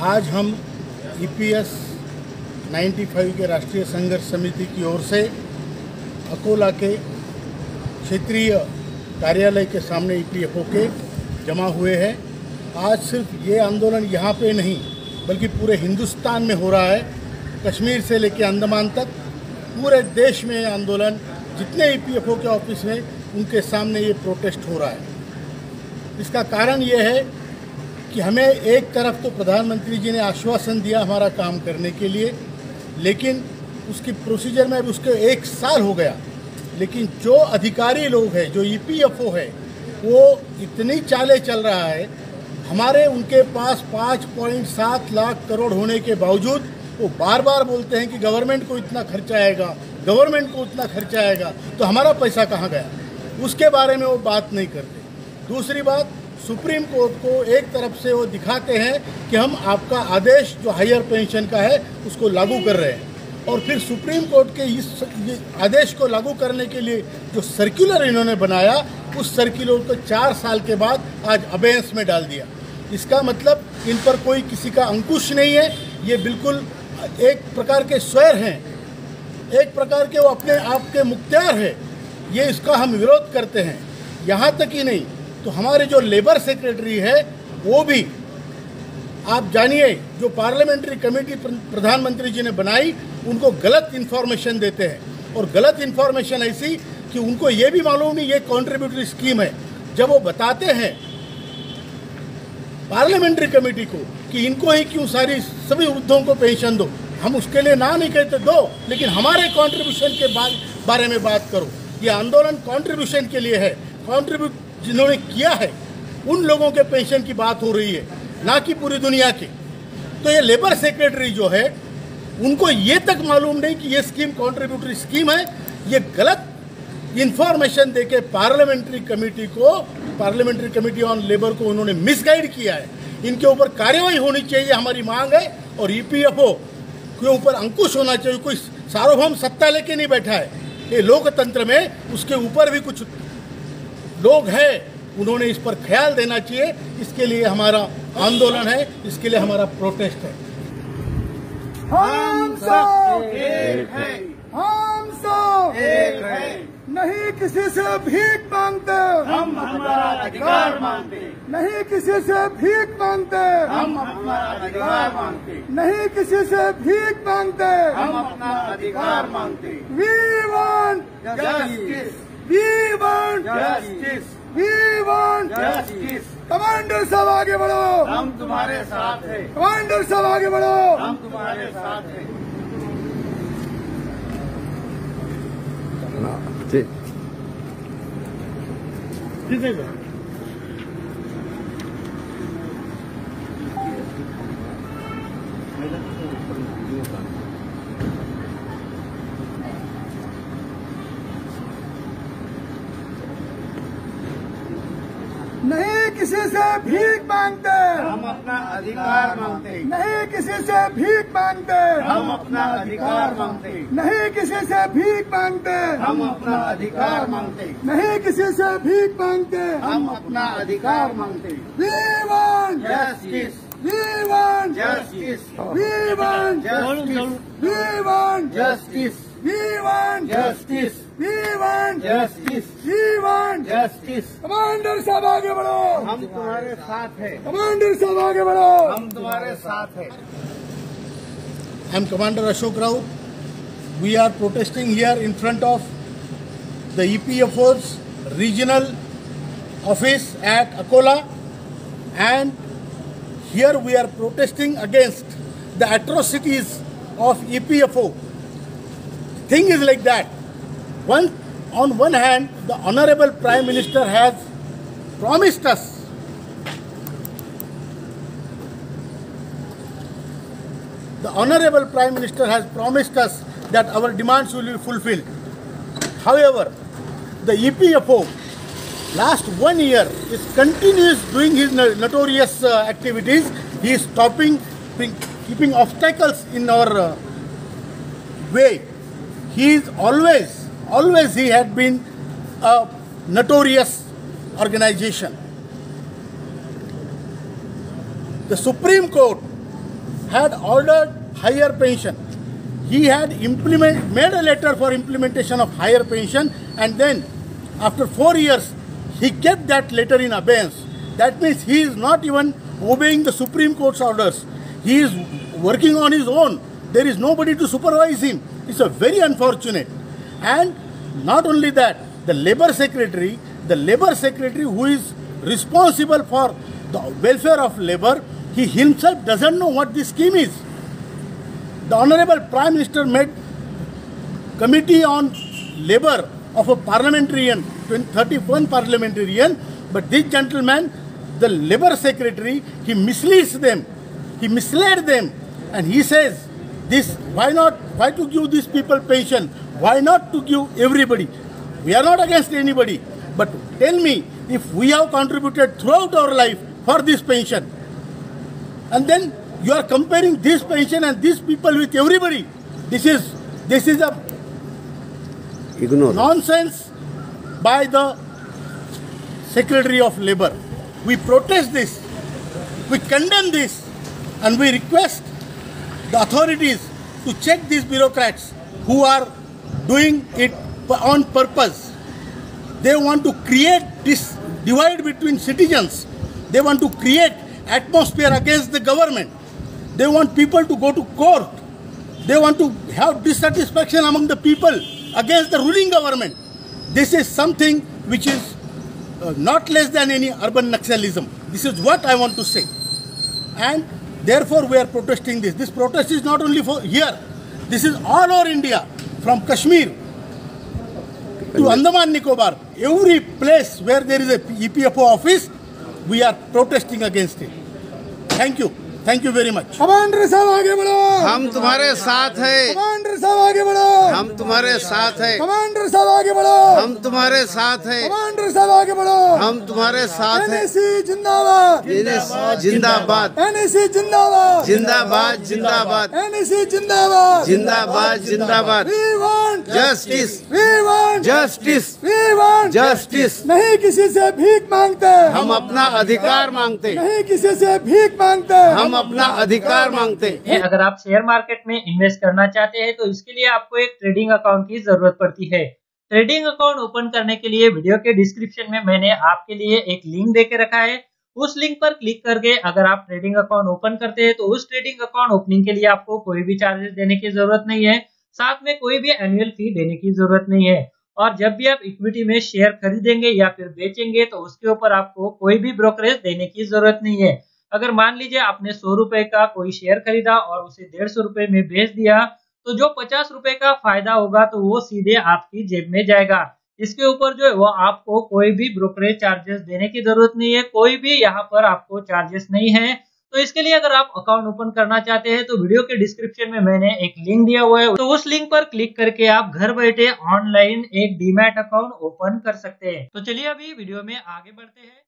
आज हम EPS 95 के राष्ट्रीय संघर्ष समिति की ओर से अकोला के क्षेत्रीय कार्यालय के सामने EPFO के जमा हुए हैं। आज सिर्फ ये आंदोलन यहाँ पे नहीं बल्कि पूरे हिंदुस्तान में हो रहा है। कश्मीर से लेकर अंडमान तक पूरे देश में ये आंदोलन, जितने EPFO के ऑफिस हैं उनके सामने ये प्रोटेस्ट हो रहा है। इसका कारण ये है कि हमें एक तरफ तो प्रधानमंत्री जी ने आश्वासन दिया हमारा काम करने के लिए, लेकिन उसकी प्रोसीजर में अब उसके 1 साल हो गया, लेकिन जो अधिकारी लोग हैं, जो EPFO है, वो इतनी चालें चल रहा है। हमारे उनके पास 5.7 लाख करोड़ होने के बावजूद वो बार बार बोलते हैं कि गवर्नमेंट को इतना खर्चा आएगा, गवर्नमेंट को उतना खर्चा आएगा, तो हमारा पैसा कहाँ गया, उसके बारे में वो बात नहीं करते। दूसरी बात, सुप्रीम कोर्ट को एक तरफ से वो दिखाते हैं कि हम आपका आदेश जो हायर पेंशन का है उसको लागू कर रहे हैं, और फिर सुप्रीम कोर्ट के इस आदेश को लागू करने के लिए जो सर्कुलर इन्होंने बनाया, उस सर्कुलर को 4 साल के बाद आज अबेयंस में डाल दिया। इसका मतलब इन पर कोई किसी का अंकुश नहीं है। ये बिल्कुल एक प्रकार के स्वैर हैं, एक प्रकार के वो अपने आप के मुख्तियार है। ये इसका हम विरोध करते हैं। यहाँ तक ही नहीं तो हमारे जो लेबर सेक्रेटरी है वो भी, आप जानिए, जो पार्लियामेंट्री कमेटी प्रधानमंत्री जी ने बनाई, उनको गलत इन्फॉर्मेशन देते हैं, और गलत इन्फॉर्मेशन ऐसी कि उनको ये भी मालूम नहीं ये कॉन्ट्रीब्यूटरी स्कीम है। जब वो बताते हैं पार्लियामेंट्री कमेटी को कि इनको ही क्यों सभी वृद्धों को पेंशन दो, हम उसके लिए ना नहीं कहते दो, लेकिन हमारे कॉन्ट्रीब्यूशन के बारे में बात करो। ये आंदोलन कॉन्ट्रीब्यूशन के लिए है। कॉन्ट्रीब्यूट जिन्होंने किया है उन लोगों के पेंशन की बात हो रही है, ना कि पूरी दुनिया की। तो ये लेबर सेक्रेटरी जो है उनको ये तक मालूम नहीं कि ये स्कीम कॉन्ट्रीब्यूटरी स्कीम है। ये गलत इंफॉर्मेशन देके पार्लियामेंट्री कमेटी ऑन लेबर को उन्होंने मिसगाइड किया है। इनके ऊपर कार्रवाई होनी चाहिए, हमारी मांग है, और EPFO के ऊपर अंकुश होना चाहिए। कोई सार्वभौम सत्ता लेके नहीं बैठा है ये लोकतंत्र में, उसके ऊपर भी कुछ लोग हैं, उन्होंने इस पर ख्याल देना चाहिए। इसके लिए हमारा आंदोलन है, इसके लिए हमारा प्रोटेस्ट है। हम सब एक हैं, हम सब एक हैं। नहीं किसी से भीख मांगते, हम हमारा अधिकार मांगते। नहीं किसी से भीख मांगते, हम अपना अधिकार मांगते। नहीं किसी से भीख मांगते, हम अपना अधिकार मांगते। We want justice. We want justice. We want justice. Commander साहब आगे बढ़ो, हम तुम्हारे साथ हैं। कमांडर साहब आगे बढ़ो, हम तुम्हारे साथ हैं। नहीं किसी से भीख मांगते, हम अपना अधिकार मांगते। नहीं किसी से भीख मांगते, हम अपना अधिकार मांगते। नहीं किसी से भीख मांगते, हम अपना अधिकार मांगते। नहीं किसी से भीख मांगते, हम अपना अधिकार मांगते। We want justice. We want justice. We want justice. We want justice. We want justice. We want justice. We want justice. Commander साहब आगे बढ़ो, हम तुम्हारे साथ हैं। कमांडर साहब आगे बढ़ो, हम तुम्हारे साथ हैं। I am Commander Ashok Rao. We are protesting here in front of the EPFO's regional office at Akola, and here we are protesting against the atrocities of EPFO. Thing is like that. On one hand, the Honorable Prime Minister has promised us that our demands will be fulfilled. However, the EPFO last 1 year is continuous doing his notorious activities. He is keeping obstacles in our way. He is always he had been a notorious organization. The Supreme Court had ordered higher pension. He had made a letter for implementation of higher pension, and then after 4 years, he kept that letter in abeyance. That means he is not even obeying the Supreme Court's orders. He is working on his own. There is nobody to supervise him. It's a very unfortunate. And not only that, the Labour Secretary who is responsible for the welfare of labour, he himself doesn't know what this scheme is. The Honorable Prime Minister made committee on labour of a parliamentarian, 31 parliamentarian, but this gentleman, the Labour Secretary, he misleads them. He misled them, and he says, why to give these people pension? Why not to give everybody? We are not against anybody, but tell me, if we have contributed throughout our life for this pension, and then you are comparing this pension and these people with everybody, this is a nonsense by the Secretary of Labour. We protest this, we condemn this, and we request the authorities to check these bureaucrats who are doing it on purpose. They want to create this divide between citizens. They want to create atmosphere against the government. They want people to go to court. They want to have dissatisfaction among the people against the ruling government. This is something which is not less than any urban Naxalism. This is what I want to say. And therefore we are protesting this. This protest is not only for here. This is all over India, from Kashmir to Andaman Nicobar. Every place where there is a EPFO office, we are protesting against it. Thank you. Thank you very much. Commander साहब आगे बढ़ो। हम तुम्हारे साथ हैं। Commander साहब आगे बढ़ो। हम तुम्हारे साथ हैं। कमांडर साहब आगे बढ़ो। हम तुम्हारे साथ हैं। कमांडर साहब आगे बढ़ो। हम तुम्हारे साथ हैं। NSC जिंदाबाद। जिंदाबाद। NSC जिंदाबाद। जिंदाबाद जिंदाबाद। NSC जिंदाबाद। जिंदाबाद जिंदाबाद। We want justice. We want justice. We want justice. नहीं किसी से भीख मांगते। हम अपना अधिकार मांगते। नहीं किसी से भीख मांगते। हम अपना अधिकार मांगते हैं। अगर आप शेयर मार्केट में इन्वेस्ट करना चाहते हैं तो इसके लिए आपको एक ट्रेडिंग अकाउंट की जरूरत पड़ती है। ट्रेडिंग अकाउंट ओपन करने के लिए वीडियो के डिस्क्रिप्शन में मैंने आपके लिए एक लिंक देके रखा है। उस लिंक पर क्लिक करके अगर आप ट्रेडिंग अकाउंट ओपन करते हैं तो उस ट्रेडिंग अकाउंट ओपनिंग के लिए आपको कोई भी चार्जेस देने की जरूरत नहीं है, साथ में कोई भी एनुअल फी देने की जरूरत नहीं है। और जब भी आप इक्विटी में शेयर खरीदेंगे या फिर बेचेंगे तो उसके ऊपर आपको कोई भी ब्रोकरेज देने की जरूरत नहीं है। अगर मान लीजिए आपने 100 रुपए का कोई शेयर खरीदा और उसे 150 रुपए में बेच दिया तो जो 50 रुपए का फायदा होगा तो वो सीधे आपकी जेब में जाएगा। इसके ऊपर जो है वो आपको कोई भी ब्रोकरेज चार्जेस देने की जरूरत नहीं है, कोई भी यहाँ पर आपको चार्जेस नहीं है। तो इसके लिए अगर आप अकाउंट ओपन करना चाहते हैं तो वीडियो के डिस्क्रिप्शन में मैंने एक लिंक दिया हुआ है, तो उस लिंक पर क्लिक करके आप घर बैठे ऑनलाइन एक डीमैट अकाउंट ओपन कर सकते हैं। तो चलिए अभी वीडियो में आगे बढ़ते हैं।